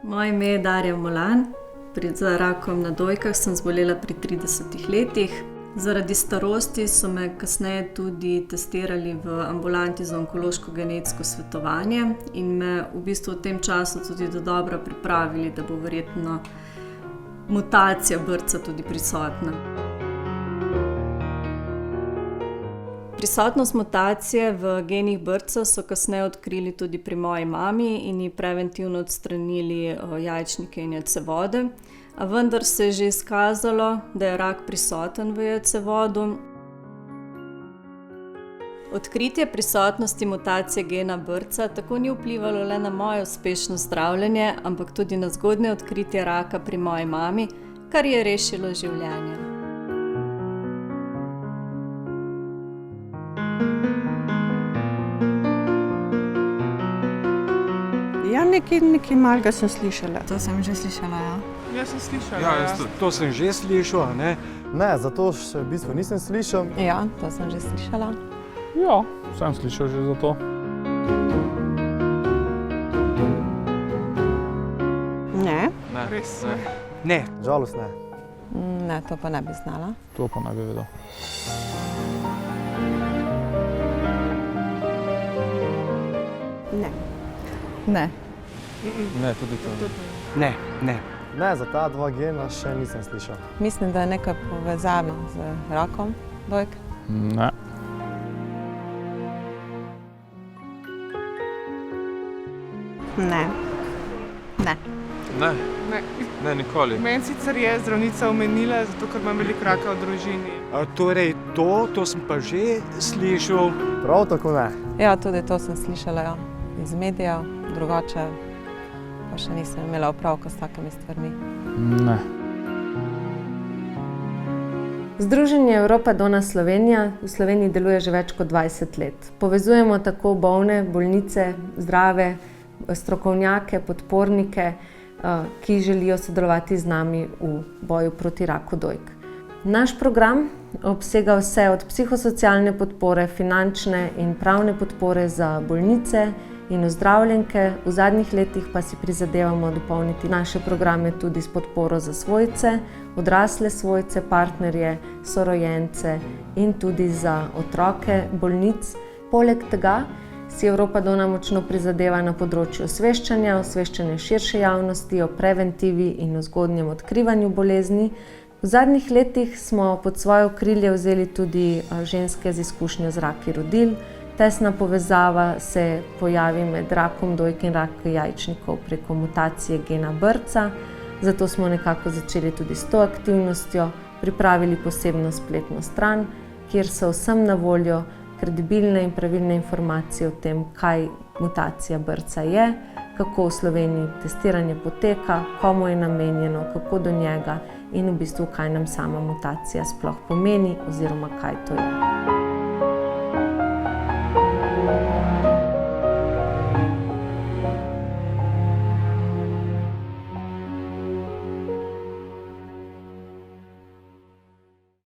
Moje ime je Darja Molan. Za rakom na dojkah sem zbolela pri 30 letih. Zaradi starosti so me kasneje tudi testirali v ambulanti za onkološko genetsko svetovanje in me v bistvu v tem času tudi dodobra pripravili, da bo verjetno mutacija BRCA tudi prisotna. Prisotnost mutacije v genih BRCA so kasneje odkrili tudi pri moji mami in ji preventivno odstranili jajčnike in jajcevode. A vendar se je že izkazalo, da je rak prisoten v jajcevodu. Odkritje prisotnosti mutacije gena BRCA tako ni vplivalo le na moje uspešno zdravljenje, ampak tudi na zgodnje odkritje raka pri moji mami, kar je rešilo življenje. Ja, nekaj malega sem slišala. To sem že slišala, ja. Jaz sem slišala, Ja, to sem že slišal, ne? Ne, zato še v bistvu nisem slišal. Ja, to sem že slišala. Ja, sem slišal že za to. Ne. Res? Ne. Žalost ne. Ne, to pa ne bi znala. To pa ne bi vedel. Ne. Ne. Ne, tudi to. Ne, ne. Ne, za ta dva gena še nisem slišal. Mislim, da je neka povezava z rakom dojk. Ne. Ne. Ne. Ne, Ne. ne nikoli. Meni sicer je zdravnica omenila, zato ker imam veliko raka v družini. Torej, to sem pa že slišal. Prav tako ne. Ja, tudi to sem slišala, ja. Iz medijev, drugače pa še nisem imela opravka s takimi stvarmi. Ne. Združenje Evropa Donna Slovenija v Sloveniji deluje že več kot 20 let. Povezujemo tako bolne, bolnice, zdrave, strokovnjake, podpornike, ki želijo sodelovati z nami v boju proti raku dojk. Naš program obsega vse od psihosocialne podpore, finančne in pravne podpore za bolnice in ozdravljenke. V zadnjih letih pa si prizadevamo dopolniti naše programe tudi s podporo za svojce, odrasle svojce, partnerje, sorojence in tudi za otroke bolnic. Poleg tega si Evropa Donna močno prizadeva na področju osveščanja širše javnosti o preventivi in o zgodnjem odkrivanju bolezni. V zadnjih letih smo pod svoje okrilje vzeli tudi ženske z izkušnjo z raki rodil. Tesna povezava se pojavi med rakom dojk in rakom jajčnikov preko mutacije gena BRCA, zato smo nekako začeli tudi s to aktivnostjo, pripravili posebno spletno stran, kjer so vsem na voljo kredibilne in pravilne informacije o tem, kaj mutacija BRCA je, kako v Sloveniji testiranje poteka, komu je namenjeno, kako do njega in v bistvu, kaj nam sama mutacija sploh pomeni oziroma kaj to je.